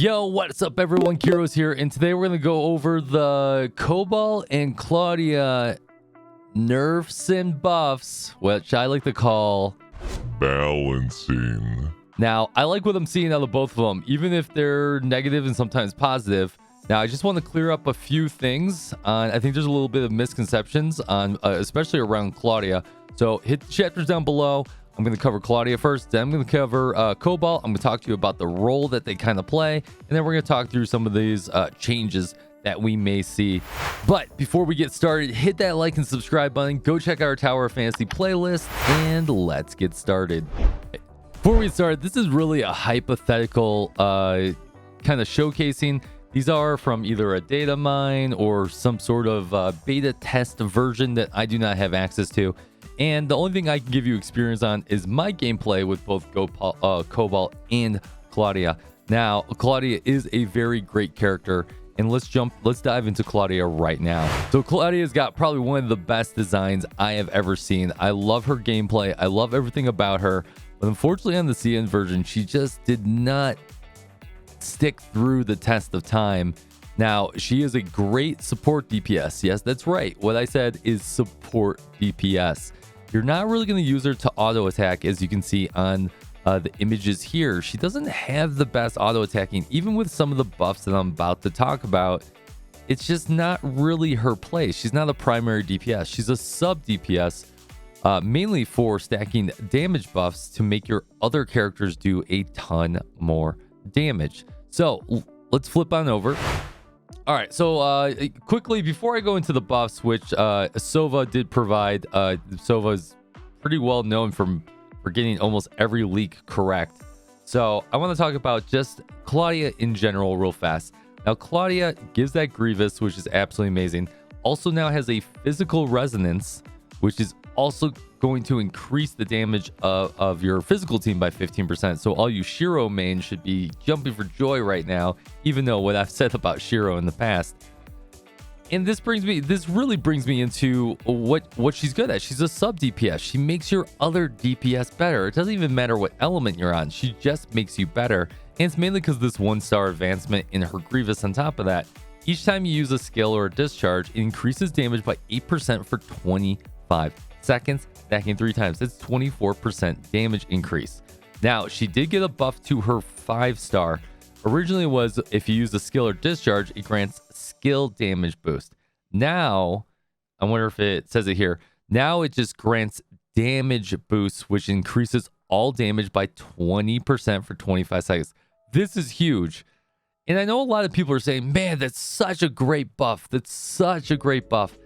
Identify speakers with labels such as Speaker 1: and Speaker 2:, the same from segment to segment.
Speaker 1: Yo, what's up everyone? Kyrios here, and today we're going to go over the Cobalt and Claudia nerfs and buffs, which I like to call
Speaker 2: balancing.
Speaker 1: Now, I like what I'm seeing out of both of them, even if they're negative and sometimes positive. Now, I just want to clear up a few things. I think there's a little bit of misconceptions on, especially around Claudia. So hit the chapters down below. I'm going to cover Claudia first, then I'm going to cover Cobalt. I'm going to talk to you about the role that they kind of play, and then we're going to talk through some of these changes that we may see. But before we get started, hit that like and subscribe button. Go check out our Tower of Fantasy playlist, and let's get started. Before we start, this is really a hypothetical kind of showcasing. These are from either a data mine or some sort of beta test version that I do not have access to. And the only thing I can give you experience on is my gameplay with both Cobalt and Claudia. Now, Claudia is a very great character, and let's dive into Claudia right now. So Claudia's got probably one of the best designs I have ever seen. I love her gameplay. I love everything about her. But unfortunately on the CN version, she just did not stick through the test of time. Now, she is a great support DPS. Yes, that's right. What I said is support DPS. You're not really going to use her to auto attack, as you can see on the images here. She doesn't have the best auto attacking, even with some of the buffs that I'm about to talk about. It's just not really her place. She's not a primary DPS. She's a sub DPS, mainly for stacking damage buffs to make your other characters do a ton more damage. So let's flip on over. All right, so quickly before I go into the buffs, which Sova did provide, Sova is pretty well known for getting almost every leak correct. So I want to talk about just Claudia in general real fast. Now, Claudia gives that Grievous, which is absolutely amazing. Also now has a physical resonance, which is also going to increase the damage of your physical team by 15%. So all you Shiro mains should be jumping for joy right now, even though what I've said about Shiro in the past. And this really brings me into what she's good at. She's a sub DPS. She makes your other DPS better. It doesn't even matter what element you're on. She just makes you better. And it's mainly because this 1-star advancement in her Grievous on top of that. Each time you use a skill or a discharge, it increases damage by 8% for 25 seconds, stacking 3 times. That's 24% damage increase. Now, she did get a buff to her 5-star. Originally was if you use a skill or discharge, it grants skill damage boost. Now, I wonder if it says it here. Now it just grants damage boost, which increases all damage by 20% for 25 seconds. This is huge. And I know a lot of people are saying, man, that's such a great buff. That's such a great buff.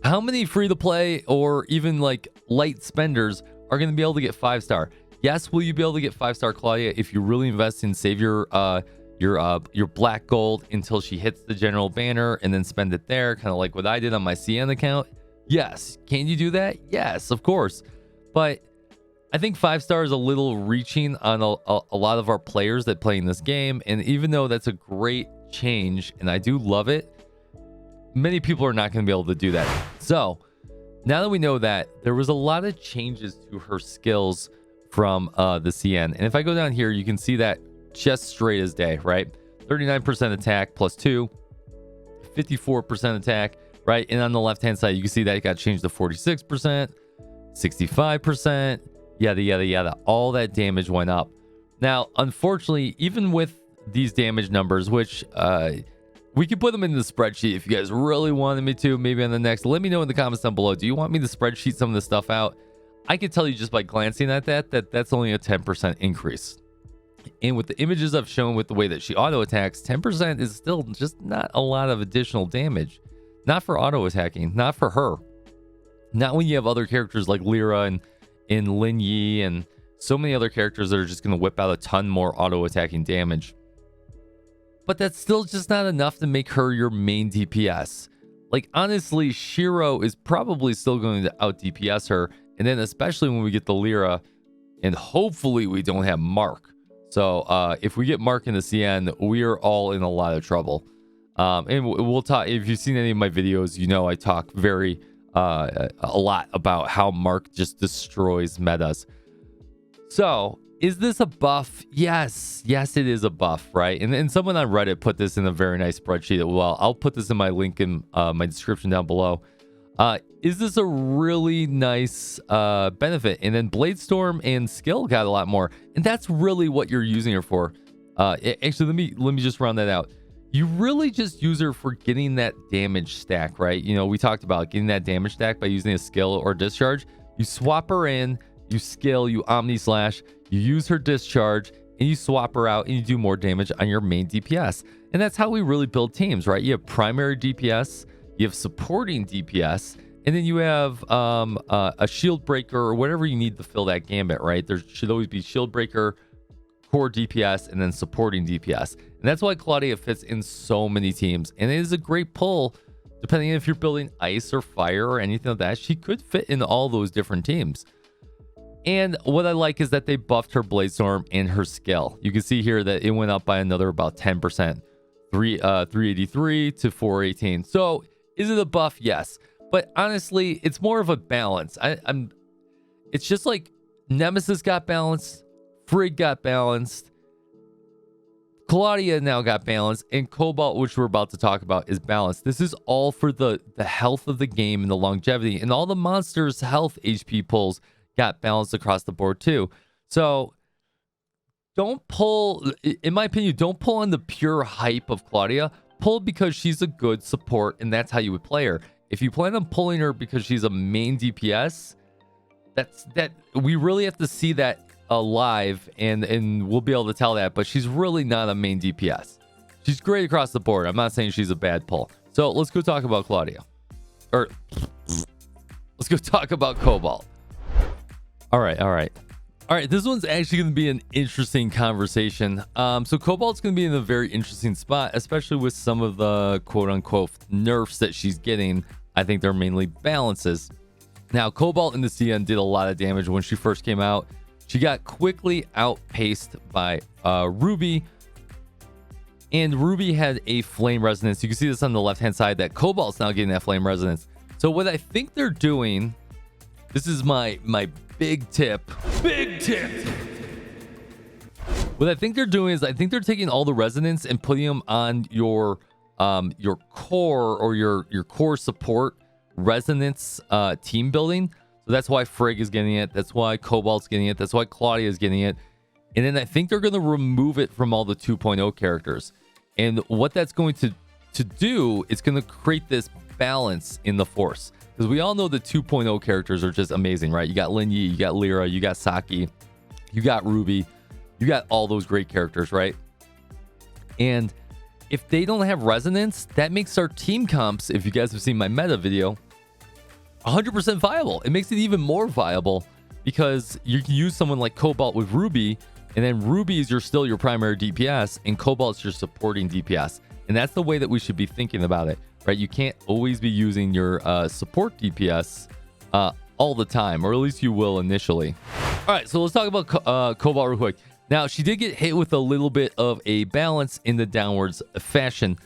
Speaker 1: How many free-to-play or even like light spenders are going to be able to get 5-star? Yes, will you be able to get 5-star Claudia if you really invest in save your black gold until she hits the general banner and then spend it there, kind of like what I did on my CN account? Yes. Can you do that? Yes, of course. But I think 5-star is a little reaching on a lot of our players that play in this game. And even though that's a great change, and I do love it, many people are not going to be able to do that. So now that we know that, there was a lot of changes to her skills from the CN. And if I go down here, you can see that just straight as day, right? 39% attack plus 2, 54% attack, right? And on the left-hand side, you can see that it got changed to 46%, 65%, yada, yada, yada. All that damage went up. Now, unfortunately, even with these damage numbers, which we can put them in the spreadsheet if you guys really wanted me to, maybe on the next. Let me know in the comments down below. Do you want me to spreadsheet some of this stuff out? I can tell you just by glancing at that's only a 10% increase. And with the images I've shown with the way that she auto attacks, 10% is still just not a lot of additional damage. Not for auto attacking, not for her. Not when you have other characters like Lyra and Lin Yi and so many other characters that are just going to whip out a ton more auto attacking damage. But that's still just not enough to make her your main DPS. Like, honestly, Shiro is probably still going to out DPS her. And then especially when we get the Lyra, and hopefully we don't have Mark. So if we get Mark in the CN, we are all in a lot of trouble. And we'll talk, if you've seen any of my videos, you know I talk very a lot about how Mark just destroys metas. So Is this a buff? Yes, it is a buff, right? And someone on Reddit put this in a very nice spreadsheet. Well, I'll put this in my link in my description down below. Is this a really nice benefit? And then Bladestorm and Skill got a lot more, and that's really what you're using her for. Actually, let me just round that out. You really just use her for getting that damage stack, right? You know, we talked about getting that damage stack by using a skill or discharge. You swap her in, you skill, you Omni Slash, you use her discharge, and you swap her out, and you do more damage on your main DPS. And that's how we really build teams, right? You have primary DPS, you have supporting DPS, and then you have a shield breaker or whatever you need to fill that gambit, right? There should always be shield breaker, core DPS, and then supporting DPS. And that's why Claudia fits in so many teams. And it is a great pull, depending on if you're building ice or fire or anything like that. She could fit in all those different teams. And what I like is that they buffed her Bladestorm and her skill. You can see here that it went up by another about 10%, 383 to 418. So is it a buff? Yes. But honestly, it's more of a balance. It's just like Nemesis got balanced, Frigg got balanced, Claudia now got balanced, and Cobalt, which we're about to talk about, is balanced. This is all for the health of the game and the longevity, and all the monsters' health HP pulls got balanced across the board too. So don't pull, in my opinion, don't pull on the pure hype of Claudia. Pull because she's a good support, and that's how you would play her. If you plan on pulling her because she's a main DPS, that we really have to see that live, and we'll be able to tell that. But she's really not a main DPS. She's great across the board. I'm not saying she's a bad pull. So let's go talk about Claudia, or let's go talk about Cobalt. All right. This one's actually going to be an interesting conversation. So Cobalt's going to be in a very interesting spot, especially with some of the quote-unquote nerfs that she's getting. I think they're mainly balances. Now, Cobalt in the CN did a lot of damage when she first came out. She got quickly outpaced by Ruby, and Ruby had a flame resonance. You can see this on the left-hand side, that Cobalt's now getting that flame resonance. So what I think they're doing, this is my big tip. What I think they're doing is I think they're taking all the resonance and putting them on your core, or your core support resonance team building. So that's why Frigg is getting it. That's why Cobalt's getting it. That's why Claudia is getting it. And then I think they're going to remove it from all the 2.0 characters. And what that's going to do, it's going to create this balance in the Force. Because we all know the 2.0 characters are just amazing, right? You got Lin Yi, you got Lyra, you got Saki, you got Ruby, you got all those great characters, right? And if they don't have resonance, that makes our team comps, if you guys have seen my meta video, 100% viable. It makes it even more viable because you can use someone like Cobalt with Ruby, and then Ruby is still your primary DPS, and Cobalt's your supporting DPS. And that's the way that we should be thinking about it, right? You can't always be using your support DPS all the time, or at least you will initially. All right, so let's talk about Cobalt real quick. Now, she did get hit with a little bit of a balance in the downwards fashion,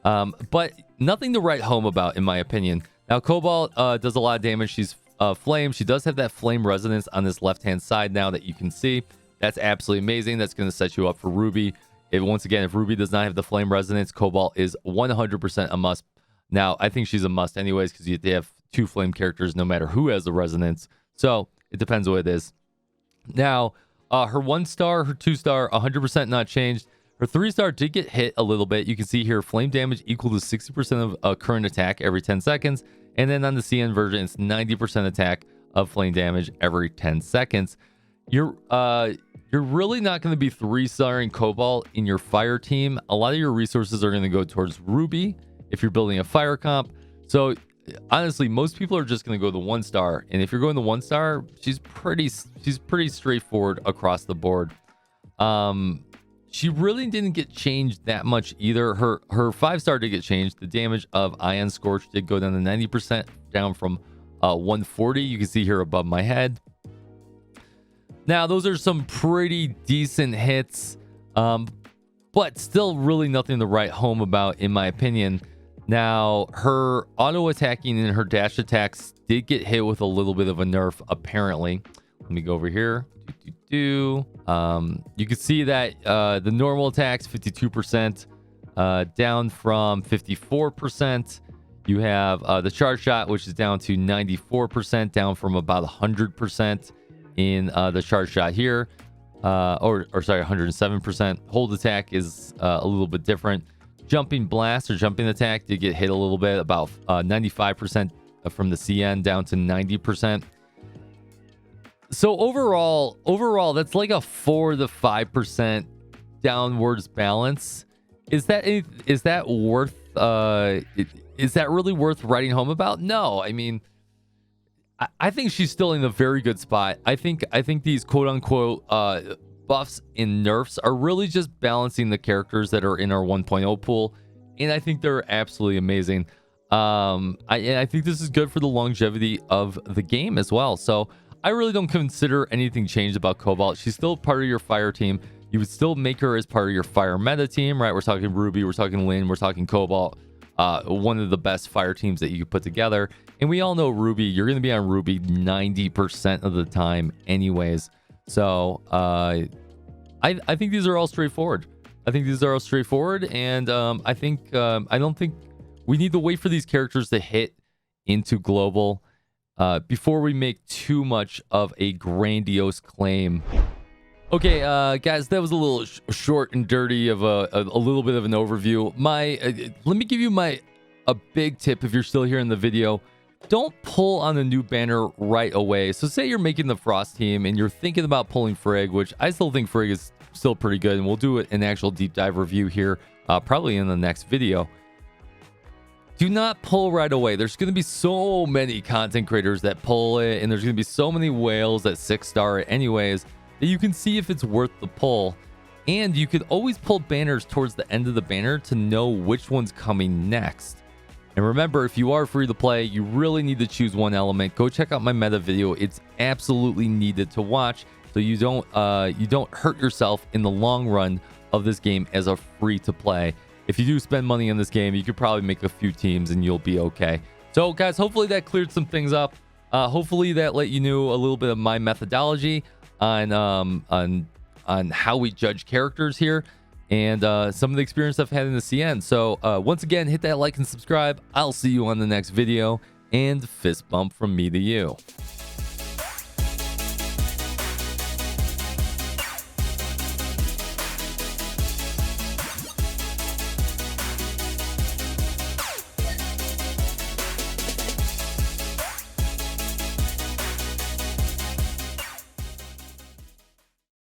Speaker 1: but nothing to write home about, in my opinion. Now, Cobalt does a lot of damage. She's flame. She does have that flame resonance on this left-hand side now that you can see. That's absolutely amazing. That's going to set you up for Ruby. Once again, if Ruby does not have the flame resonance, Cobalt is 100% a must. Now, I think she's a must anyways because they have two flame characters no matter who has the resonance. So it depends what it is. Now, her 1-star, her 2-star, 100% not changed. Her 3-star did get hit a little bit. You can see here flame damage equal to 60% of current attack every 10 seconds. And then on the CN version, it's 90% attack of flame damage every 10 seconds. You're really not going to be 3-starring Cobalt in your fire team. A lot of your resources are going to go towards Ruby if you're building a fire comp. So honestly, most people are just going to go the 1-star. And if you're going the 1-star, she's pretty straightforward across the board. She really didn't get changed that much either. Her 5-star did get changed. The damage of Ion Scorch did go down to 90%, down from 140. You can see here above my head. Now, those are some pretty decent hits, but still really nothing to write home about, in my opinion. Now, her auto attacking and her dash attacks did get hit with a little bit of a nerf, apparently. Let me go over here. You can see that the normal attacks 52%, down from 54%. You have the charge shot, which is down to 94%, down from about 100% in the charge shot here. Or sorry, 107%. Hold attack is a little bit different. Jumping blast or jumping attack did get hit a little bit, about 95% from the CN down to 90%. So overall, that's like a 4 to 5% downwards balance. Is that worth? Is that really worth writing home about? No, I mean, I think she's still in a very good spot. I think these quote unquote buffs and nerfs are really just balancing the characters that are in our 1.0 pool, and I think they're absolutely amazing. I think this is good for the longevity of the game as well. So I really don't consider anything changed about Cobalt. She's still part of your fire team. You would still make her as part of your fire meta team, right? We're talking Ruby, we're talking Lynn, we're talking Cobalt. One of the best fire teams that you could put together. And we all know Ruby, you're going to be on Ruby 90% of the time anyways. So I think these are all straightforward. And I don't think we need to wait for these characters to hit into global before we make too much of a grandiose claim. Okay, guys, that was a little short and dirty of a little bit of an overview. Let me give you a big tip if you're still here in the video. Don't pull on a new banner right away. So say you're making the Frost team and you're thinking about pulling Frigg, which I still think Frigg is still pretty good, and we'll do an actual deep dive review here probably in the next video. Do not pull right away. There's going to be so many content creators that pull it, and there's going to be so many whales that 6-star it anyways, that you can see if it's worth the pull. And you could always pull banners towards the end of the banner to know which one's coming next. And remember, if you are free to play, you really need to choose one element. Go check out my meta video. It's absolutely needed to watch so you don't hurt yourself in the long run of this game as a free to play. If you do spend money in this game, you could probably make a few teams and you'll be okay. So guys, hopefully that cleared some things up. Hopefully that let you know a little bit of my methodology on how we judge characters here, and some of the experience I've had in the CN. So once again, hit that like and subscribe. I'll see you on the next video, and fist bump from me to you.